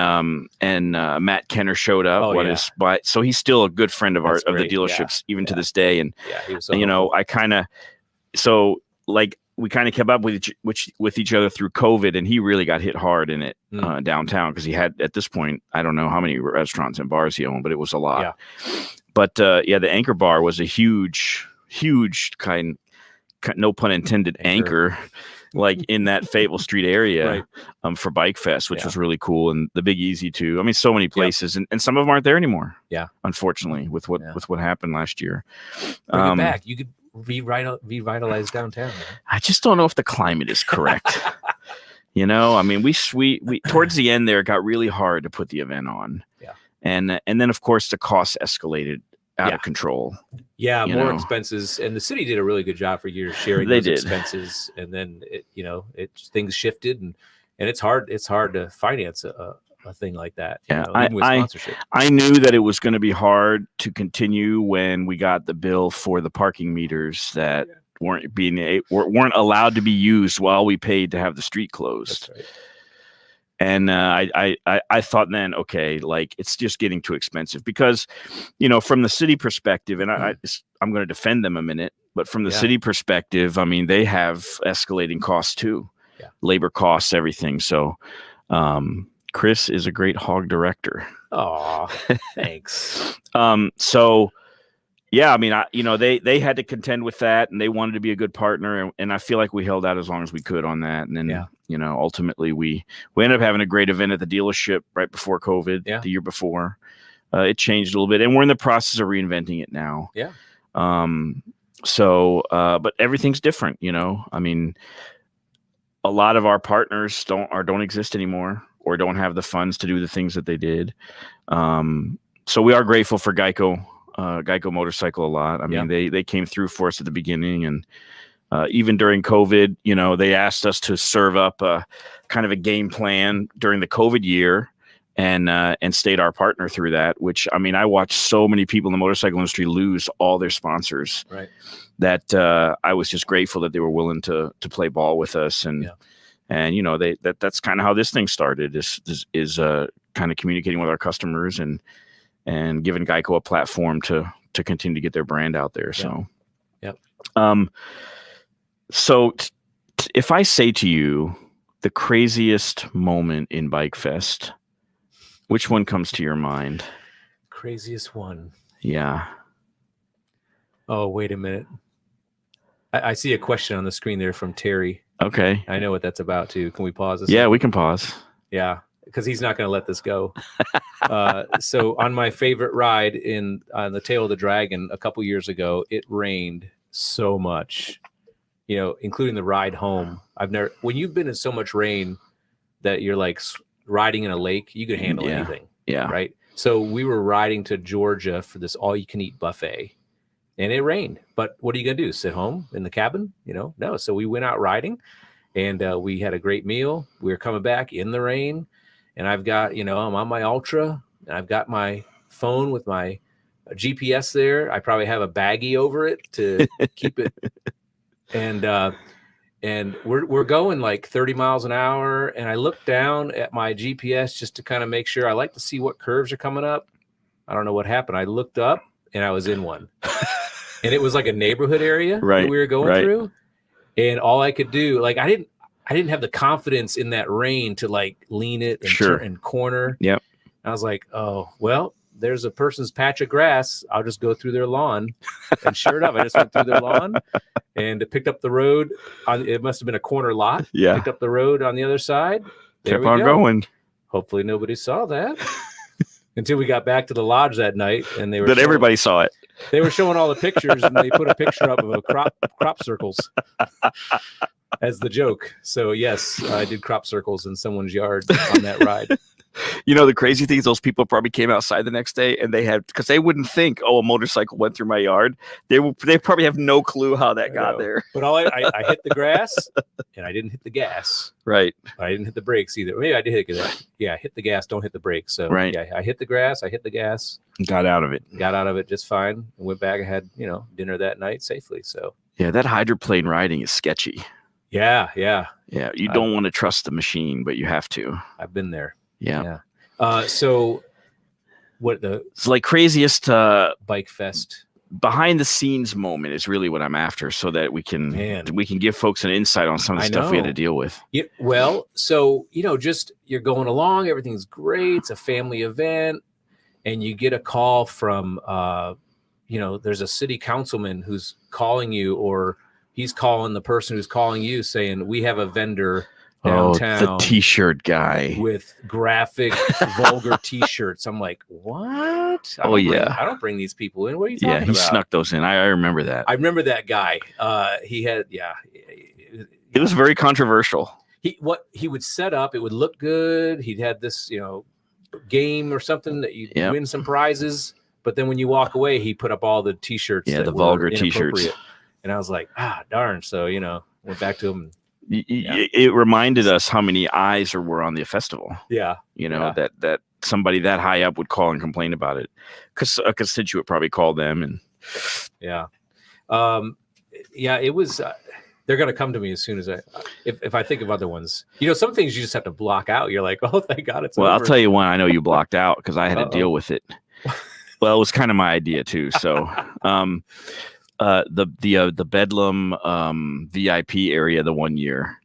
Matt Kenner showed up. So he's still a good friend of of the dealerships even to this day. And he was we kind of kept up with each other through COVID, and he really got hit hard in it downtown because he had at this point, I don't know how many restaurants and bars he owned, but it was a lot. Yeah. But the Anchor Bar was a huge kind, no pun intended, anchor. Like in that Fayetteville Street area for Bike Fest, which was really cool. And the Big Easy too. I mean, so many places and some of them aren't there anymore. Yeah. Unfortunately with what happened last year. Bring it back. You could revitalize downtown. Man. I just don't know if the climate is correct. I mean, we towards the end there, it got really hard to put the event on. Yeah. And then of course the costs escalated out of control. Yeah, more expenses, and the city did a really good job for years sharing those expenses. And then things shifted, and it's hard to finance a thing like that. Yeah, even with sponsorship. I knew that it was going to be hard to continue when we got the bill for the parking meters that weren't allowed to be used while we paid to have the street closed. That's right. And I thought then, okay, like it's just getting too expensive because, from the city perspective, and I'm going to defend them a minute, but from the city perspective, I mean, they have escalating costs too, labor costs, everything. So Kris is a great hog director. Oh, thanks. So yeah, I mean, they had to contend with that, and they wanted to be a good partner, and I feel like we held out as long as we could on that. And then, ultimately we ended up having a great event at the dealership right before COVID, the year before. It changed a little bit, and we're in the process of reinventing it now. Yeah. But everything's different, I mean, a lot of our partners don't exist anymore or don't have the funds to do the things that they did. So we are grateful for Geico Motorcycle a lot. I mean, they came through for us at the beginning, and even during COVID, they asked us to serve up a kind of a game plan during the COVID year and stayed our partner through that, which, I mean, I watched so many people in the motorcycle industry lose all their sponsors that I was just grateful that they were willing to play ball with us. And that's kind of how this thing started is kind of communicating with our customers and giving Geico a platform to continue to get their brand out there. So, so if I say to you, the craziest moment in Bike Fest. Which one comes to your mind? Craziest one. Yeah. Oh, wait a minute. I see a question on the screen there from Terry. Okay. I know what that's about too. Can we pause this? Yeah, we can pause. Yeah, because he's not going to let this go. So on my favorite ride on the Tail of the Dragon a couple years ago, it rained so much, including the ride home. When you've been in so much rain that you're like riding in a lake, you could handle anything. Yeah. Right. So we were riding to Georgia for this all-you-can-eat buffet. And it rained, but what are you going to do? Sit home in the cabin? No. So we went out riding, and we had a great meal. We were coming back in the rain, and I've got, I'm on my Ultra, and I've got my phone with my GPS there. I probably have a baggie over it to keep it. And we're going like 30 miles an hour. And I look down at my GPS just to kind of make sure. I like to see what curves are coming up. I don't know what happened. I looked up and I was in one. And it was like a neighborhood area that we were going through. And all I could do, like, I didn't have the confidence in that rain to like lean it and turn and corner. Yep. I was like, oh, well, there's a person's patch of grass. I'll just go through their lawn. And sure enough, I just went through their lawn and picked up the road. It must have been a corner lot. Yeah. Picked up the road on the other side. Kept on going. Hopefully nobody saw that. Until we got back to the lodge that night, and they were everybody saw it. They were showing all the pictures, and they put a picture up of a crop circles as the joke. So yes, I did crop circles in someone's yard on that ride. The crazy thing is those people probably came outside the next day and because they wouldn't think, a motorcycle went through my yard. They probably have no clue how that got there. But I hit the grass and I didn't hit the gas. Right. I didn't hit the brakes either. Maybe I did hit that. Yeah, hit the gas, don't hit the brakes. So yeah, I hit the grass, I hit the gas. Got out of it. Got out of it just fine. And went back and had, dinner that night safely. So yeah, that hydroplane riding is sketchy. Yeah. You don't want to trust the machine, but you have to. I've been there. Yeah. So it's like craziest Bike Fest behind the scenes moment is really what I'm after, so that we can give folks an insight on some of the stuff we had to deal with. Yeah, well, so just you're going along, everything's great, it's a family event, and you get a call from there's a city councilman who's calling you, or he's calling the person who's calling you saying, we have a vendor downtown, the t-shirt guy with graphic vulgar t-shirts. I'm like, what? I don't bring these people in. What are you talking about? He snuck those in. I remember that. I remember that guy. He had it was very controversial. He would set up, it would look good. He'd had this game or something that you win some prizes, but then when you walk away, he put up all the t-shirts, the vulgar t-shirts, and I was like, darn. So went back to him. It reminded us how many eyes were on the festival. Yeah. That somebody that high up would call and complain about it, because a constituent probably called them. And it was, they're going to come to me as soon as if I think of other ones, some things you just have to block out. You're like, oh, thank God it's over. I'll tell you one I know you blocked out because I had to deal with it. Well, it was kind of my idea too. So, the Bedlam VIP area the one year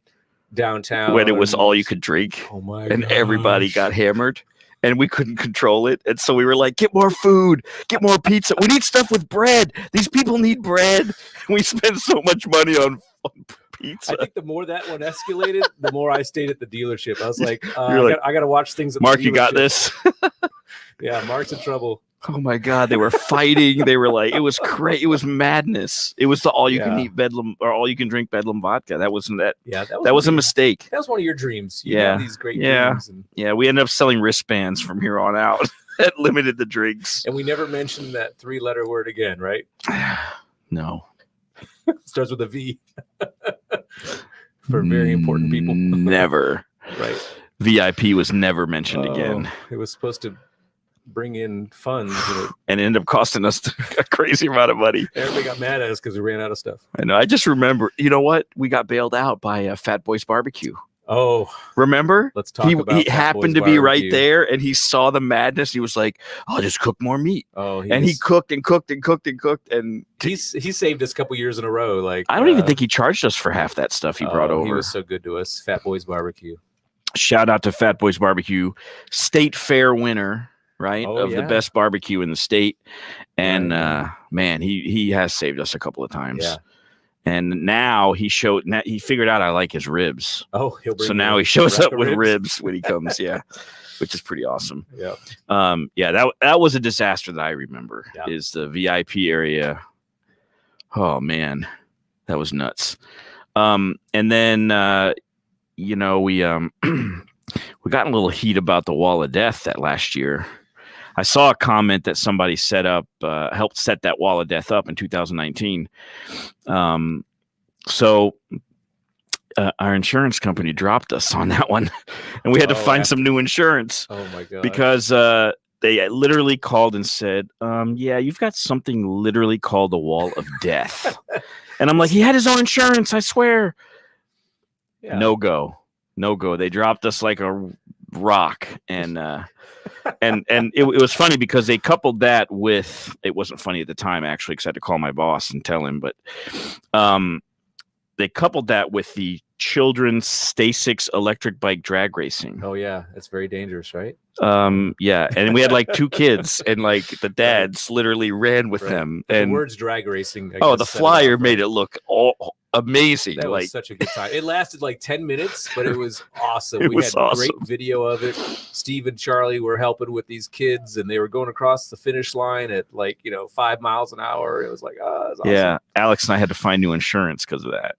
downtown when it was all you could drink. Oh my and everybody got hammered and we couldn't control it, and so we were like, get more food, get more pizza, we need stuff with bread, these people need bread. We spent so much money on pizza. I think the more that one escalated, the more I stayed at the dealership. I was like, I got to watch things at Mark, the you got this. Yeah, Mark's in trouble. Oh my God, they were fighting. They were like, it was crazy. It was madness. It was the all you can eat Bedlam or all you can drink Bedlam vodka. That wasn't that. Yeah, that was a mistake. That was one of your dreams. You had these great dreams. And... we ended up selling wristbands from here on out. That limited the drinks. And we never mentioned that 3-letter word again, right? No. Starts with a V. For very important people. Never. Right. VIP was never mentioned again. It was supposed to bring in funds, and it ended up costing us a crazy amount of money. Everybody got mad at us because we ran out of stuff. I know. I just remember, you know what? We got bailed out by Fat Boys Barbecue. Oh, remember? Let's talk about he Fat happened Boys to be right Barbecue. there, and he saw the madness. He was like, "I'll just cook more meat." Oh, he cooked and cooked and cooked and cooked, and he saved us a couple years in a row. Like, I don't even think he charged us for half that stuff he brought over. He was so good to us. Fat Boys Barbecue. Shout out to Fat Boys Barbecue, state fair winner, right, of the best barbecue in the state, and man, he has saved us a couple of times. Yeah. And now he figured out I like his ribs. Oh, so now he shows up with ribs when he comes. Yeah, which is pretty awesome. Yeah. That was a disaster that I remember. Yeah. Is the VIP area. Oh man, that was nuts. And then we we got in a little heat about the Wall of Death that last year. I saw a comment that somebody helped set that Wall of Death up in 2019. So our insurance company dropped us on that one, and we had to find some new insurance. Oh my god! Because they literally called and said, "Yeah, you've got something literally called the Wall of Death," and I'm like, "He had his own insurance, I swear." Yeah. No go. They dropped us like a rock, and it was funny because they coupled that with, it wasn't funny at the time actually because I had to call my boss and tell him, but they coupled that with the children's Stay6 electric bike drag racing. Oh yeah, that's very dangerous, right? Yeah, and we had like 2 kids, and like the dads literally ran with them. And the words drag racing. The flyer made it look all amazing. That was such a good time. It lasted like 10 minutes, but it was awesome. We had great video of it. Steve and Charlie were helping with these kids, and they were going across the finish line at 5 miles an hour. It was like, it was awesome. Yeah, Alex and I had to find new insurance because of that.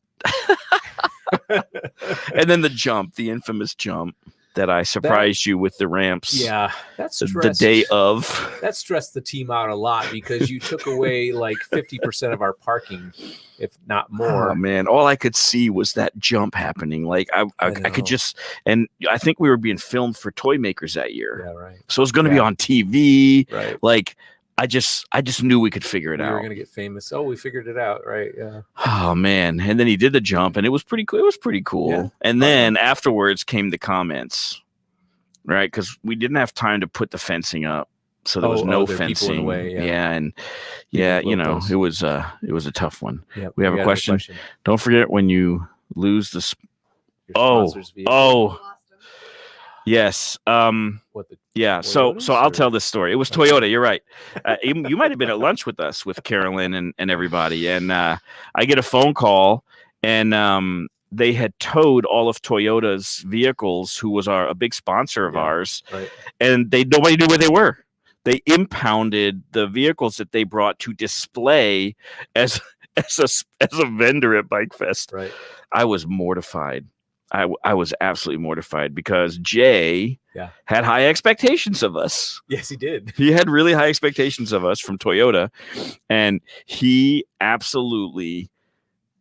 And then the infamous jump that I surprised you with the ramps. Yeah, that's the day of. That stressed the team out a lot because you took away like 50% of our parking, if not more. Oh man, all I could see was that jump happening. Like I could just, and I think we were being filmed for Toy Makers that year. Yeah, right. So it was going to be on TV. Right. Like I just knew we could figure it out. We were going to get famous. Oh, we figured it out. Right. Yeah. Oh man. And then he did the jump, and it was pretty cool. It was pretty cool. Yeah. And then afterwards came the comments, right? Because we didn't have time to put the fencing up. So there was no fencing. In the way, and it was a tough one. Yep. We have a question. Don't forget when you lose the yes. So I'll tell this story. It was Toyota. You're right. You might have been at lunch with us with Carolyn and everybody. And I get a phone call, and they had towed all of Toyota's vehicles, who was a big sponsor of ours, right. And nobody knew where they were. They impounded the vehicles that they brought to display as a vendor at Bike Fest. Right. I was mortified. I was absolutely mortified because Jay had high expectations of us. Yes, he did. He had really high expectations of us from Toyota, and he absolutely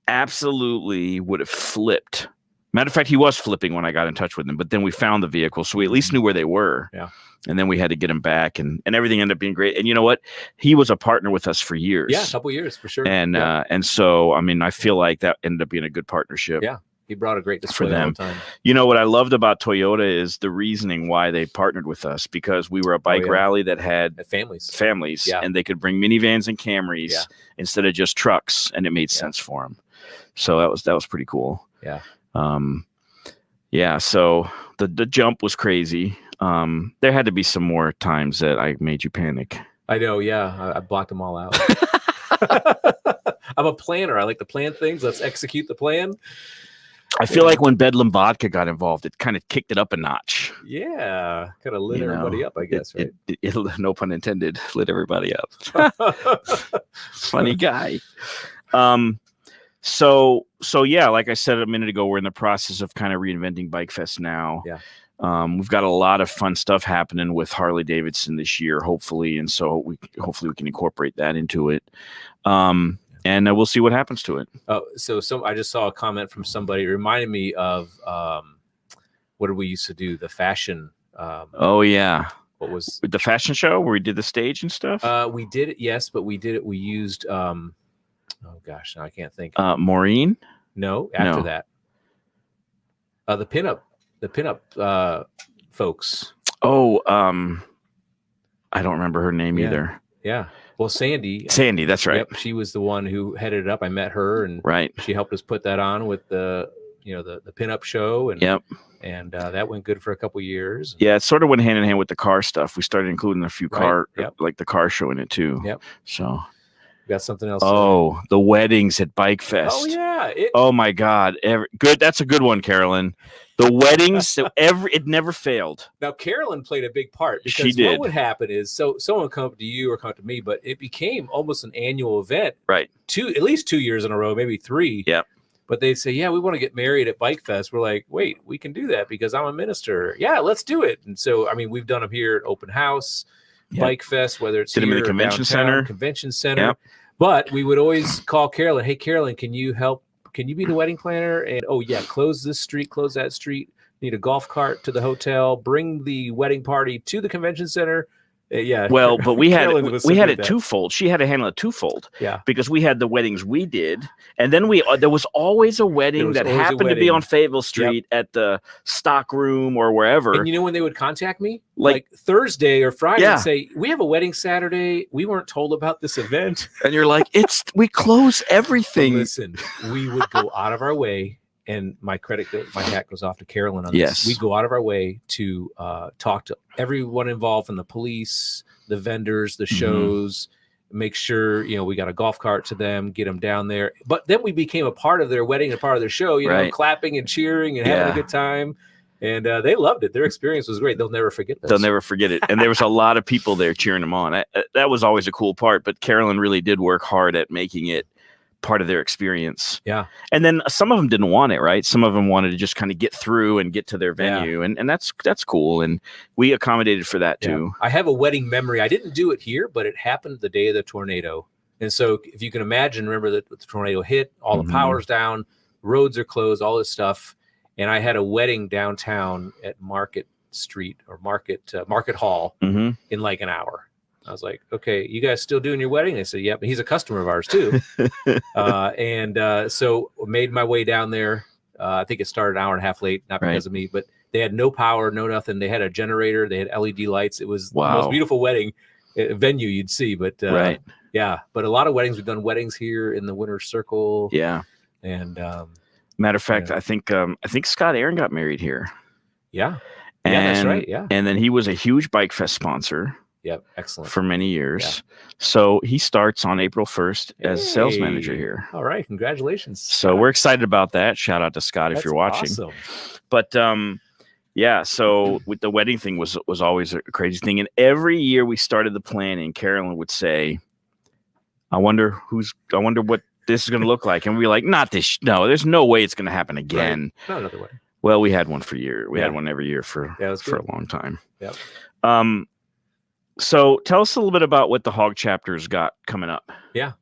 would have flipped. Matter of fact, he was flipping when I got in touch with him, but then we found the vehicle, so we at least knew where they were. Yeah. And then we had to get him back, and everything ended up being great. And you know what? He was a partner with us for years. Yeah, a couple years for sure. And and so, I mean, I feel like that ended up being a good partnership. Yeah. He brought a great display for them. All the time. You know what I loved about Toyota is the reasoning why they partnered with us, because we were a bike rally that had families, and they could bring minivans and Camrys instead of just trucks, and it made sense for them. So that was pretty cool. Yeah. So the jump was crazy. There had to be some more times that I made you panic. I know. Yeah. I blocked them all out. I'm a planner. I like to plan things. Let's execute the plan. I feel like when Bedlam Vodka got involved, it kind of kicked it up a notch. Yeah, kind of lit everybody up, I guess, right? It, no pun intended, lit everybody up. Funny guy. So yeah, like I said a minute ago, we're in the process of kind of reinventing Bike Fest now. Yeah. We've got a lot of fun stuff happening with Harley-Davidson this year, hopefully, and so hopefully we can incorporate that into it. And we'll see what happens to it. Oh, so I just saw a comment from somebody. It reminded me of what did we used to do? The fashion. Oh yeah. What was the fashion show where we did the stage and stuff? We did it, yes, but we did it. We used oh gosh, now I can't think. Maureen? No, after that. The pinup folks. Oh, I don't remember her name either. Yeah. Well, Sandy, that's right. Yep, she was the one who headed it up. I met her, and she helped us put that on with the pinup show, and and that went good for a couple years. Yeah, it sort of went hand in hand with the car stuff. We started including a few like the car show in it too. Yep. So we got something else. Oh, the weddings at Bike Fest. Oh yeah. Oh my God. Good. That's a good one, Carolyn. The weddings, it never failed. Now, Carolyn played a big part, because what would happen is, someone would come to you or come to me, but it became almost an annual event. Right. At least 2 years in a row, maybe 3. Yeah. But they'd say, yeah, we want to get married at Bike Fest. We're like, wait, we can do that because I'm a minister. Yeah, let's do it. And so, I mean, we've done them here at Open House, Bike Fest, whether it's here in the convention center. Yep. But we would always call Carolyn. Hey, Carolyn, can you help? Can you be the wedding planner? And oh yeah, close this street, close that street. Need a golf cart to the hotel. Bring the wedding party to the convention center. Yeah. Well, but we had it twofold. She had to handle it twofold. Yeah. Because we had the weddings we did, and then there was always a wedding that happened to be on Fayetteville Street at the stock room or wherever. And you know when they would contact me? Like Thursday or Friday and say, we have a wedding Saturday. We weren't told about this event. And you're like, we close everything. Listen, we would go out of our way. And my hat goes off to Carolyn on this. We go out of our way to talk to everyone involved, from the police, the vendors, the shows, make sure, we got a golf cart to them, get them down there. But then we became a part of their wedding, a part of their show, clapping and cheering and having a good time. And they loved it. Their experience was great. They'll never forget this. They'll never forget it. And there was a lot of people there cheering them on. That was always a cool part. But Carolyn really did work hard at making it part of their experience. Yeah. And then some of them didn't want it, right? Some of them wanted to just kind of get through and get to their venue. Yeah. And that's cool. And we accommodated for that too. I have a wedding memory. I didn't do it here, but it happened the day of the tornado. And so if you can imagine, remember that the tornado hit, all the power's down, roads are closed, all this stuff. And I had a wedding downtown at Market Street or Market Hall in like an hour. I was like, okay, you guys still doing your wedding? They said, yep. And he's a customer of ours too. So made my way down there. I think it started an hour and a half late, not because of me, but they had no power, no nothing. They had a generator. They had LED lights. It was the most beautiful wedding venue you'd see. But yeah, but a lot of weddings. We've done weddings here in the Winner's Circle. Yeah. And matter of fact, I think Scott Aaron got married here. Yeah. Yeah, that's right. Yeah. And then he was a huge Bike Fest sponsor. Yep, excellent. For many years. Yeah. So he starts on April 1st as sales manager here. All right, congratulations. So we're excited about that. Shout out to Scott if you're watching. Awesome. But yeah, so with the wedding thing was always a crazy thing. And every year we started the planning, Carolyn would say, I wonder what this is going to look like. And we'd be like, not this. No, there's no way it's going to happen again. Right. Not another way. Well, we had one for a year. We had one every year for a long time. Yep. So tell us a little bit about what the Hog Chapter's got coming up. Yeah.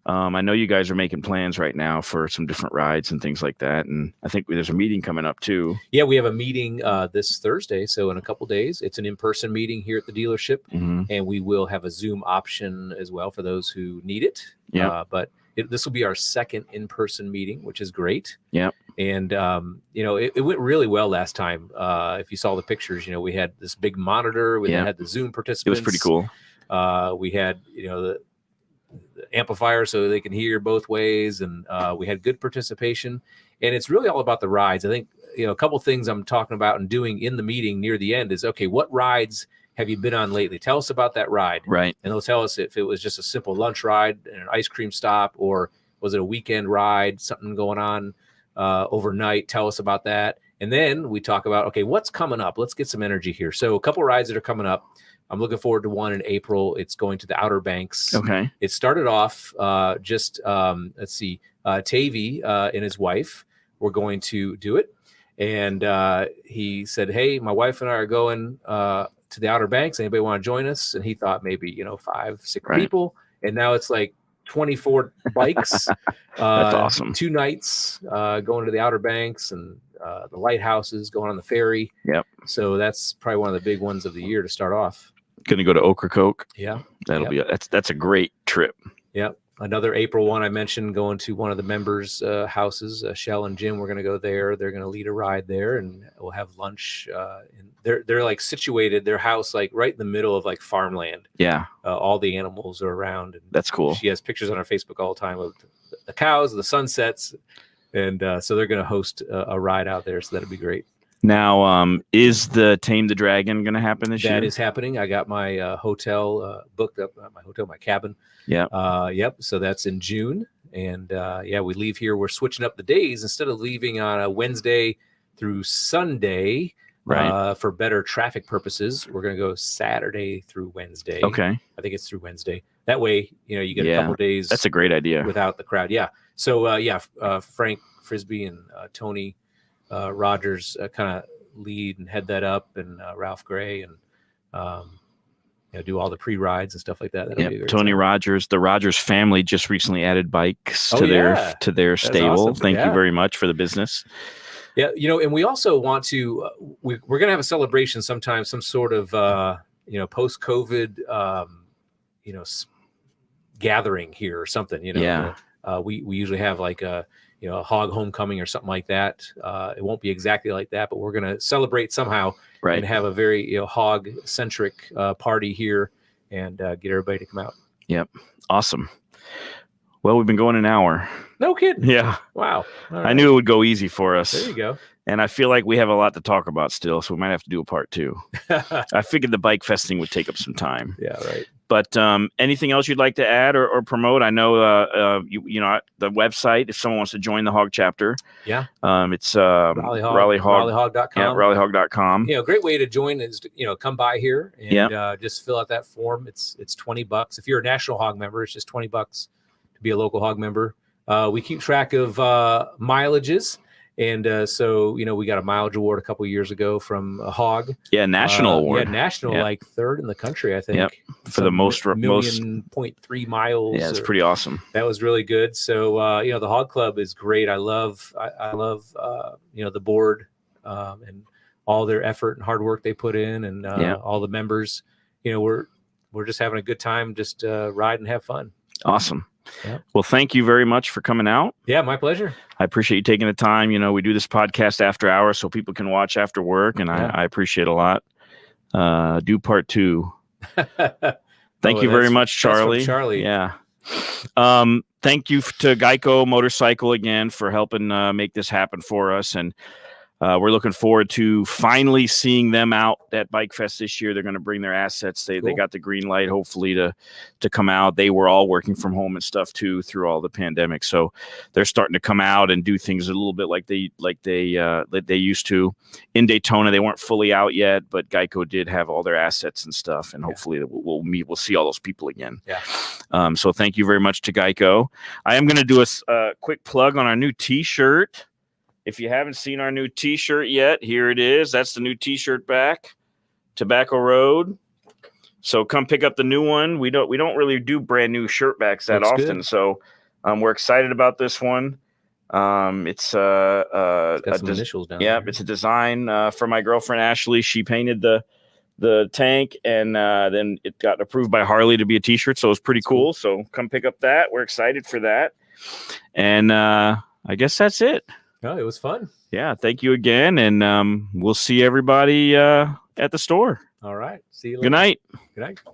I know you guys are making plans right now for some different rides and things like that. And I think there's a meeting coming up too. Yeah, we have a meeting this Thursday. So in a couple days, it's an in-person meeting here at the dealership. And we will have a Zoom option as well for those who need it. Yeah. But this will be our second in-person meeting, which is great. Yeah. And, it went really well last time. If you saw the pictures, we had this big monitor. We had the Zoom participants. It was pretty cool. We had, the amplifier so they can hear both ways. And we had good participation. And it's really all about the rides. I think, a couple things I'm talking about and doing in the meeting near the end is, okay, what rides have you been on lately? Tell us about that ride. Right. And they'll tell us if it was just a simple lunch ride and an ice cream stop, or was it a weekend ride, something going on overnight. Tell us about that. And then we talk about, okay, what's coming up? Let's get some energy here. So a couple rides that are coming up. I'm looking forward to one in April. It's going to the Outer Banks. Okay. It started off let's see, Tavy and his wife were going to do it. And he said, hey, my wife and I are going to the Outer Banks. Anybody want to join us? And he thought maybe, 5, 6 people. And now it's like 24 bikes. That's awesome. 2 nights going to the Outer Banks and the lighthouses, going on the ferry. Yep. So that's probably one of the big ones of the year to start off. Going to go to Ocracoke. Yeah. That'll be that's a great trip. Yep. Another April one I mentioned, going to one of the members' houses, Shell and Jim. We're going to go there. They're going to lead a ride there, and we'll have lunch. And they're like situated, their house like right in the middle of like farmland. Yeah, all the animals are around. And that's cool. She has pictures on her Facebook all the time of the cows, the sunsets, and so they're going to host a ride out there. So that'll be great. Now, is the Tame the Dragon going to happen this year? That is happening. I got my hotel booked up, my cabin. Yeah. Yep. So that's in June. And we leave here. We're switching up the days. Instead of leaving on a Wednesday through Sunday, right, for better traffic purposes, we're going to go Saturday through Wednesday. Okay. I think it's through Wednesday. That way, you get a couple days. That's a great idea. Without the crowd. Yeah. So, Frank Frisbee and Tony Rogers kind of lead and head that up, and Ralph Gray, and do all the pre-rides and stuff like that. Tony Rogers, the Rogers family just recently added bikes to their stable. Awesome. Thank you very much for the business. Yeah, and we also want to we're going to have a celebration sometime, some sort of post-COVID gathering here or something. We usually have like a hog homecoming or something like that. It won't be exactly like that, but we're going to celebrate somehow, right, and have a very hog centric party here, and get everybody to come out. Yep. Awesome. Well, we've been going an hour. No kidding. Yeah. Wow. I knew it would go easy for us. There you go. And I feel like we have a lot to talk about still, so we might have to do a part 2. I figured the bike fest thing would take up some time. Yeah, right. But anything else you'd like to add or promote? I know the website, if someone wants to join the hog chapter. Yeah. It's RaleighHog.com. Yeah, RaleighHog.com. Great way to join is come by here and just fill out that form. It's $20. If you're a National Hog member, it's just $20 to be a local hog member. We keep track of mileages. And so, we got a mileage award a couple of years ago from a hog. Yeah, national award. Yeah, national, like third in the country, I think. Yep. For the most 1.3 miles. Yeah, it's pretty awesome. That was really good. So, the Hog Club is great. I love the board and all their effort and hard work they put in, and all the members. We're just having a good time, just ride and have fun. Awesome. Yeah. Well, thank you very much for coming out. Yeah, my pleasure. I appreciate you taking the time. We do this podcast after hours so people can watch after work, and I appreciate it a lot. Do part 2. Thank you very much, Charlie. That's from Charlie. Yeah. Thank you to Geico Motorcycle again for helping make this happen for us. And we're looking forward to finally seeing them out at Bike Fest this year. They're going to bring their assets. They got the green light, hopefully, to come out. They were all working from home and stuff too through all the pandemic, so they're starting to come out and do things a little bit like they used to. In Daytona, they weren't fully out yet, but Geico did have all their assets and stuff, and hopefully we'll see all those people again. Yeah. So thank you very much to Geico. I am going to do a quick plug on our new T-shirt. If you haven't seen our new T-shirt yet, here it is. That's the new T-shirt back, Tobacco Road. So come pick up the new one. We don't really do brand new shirt backs that often, good. So we're excited about this one. It's got some initials down there. It's a design for my girlfriend Ashley. She painted the tank, and then it got approved by Harley to be a T-shirt. So it was pretty cool. So come pick up that. We're excited for that. And I guess that's it. Oh, it was fun. Yeah, thank you again, and we'll see everybody at the store. All right. See you later. Good night. Good night.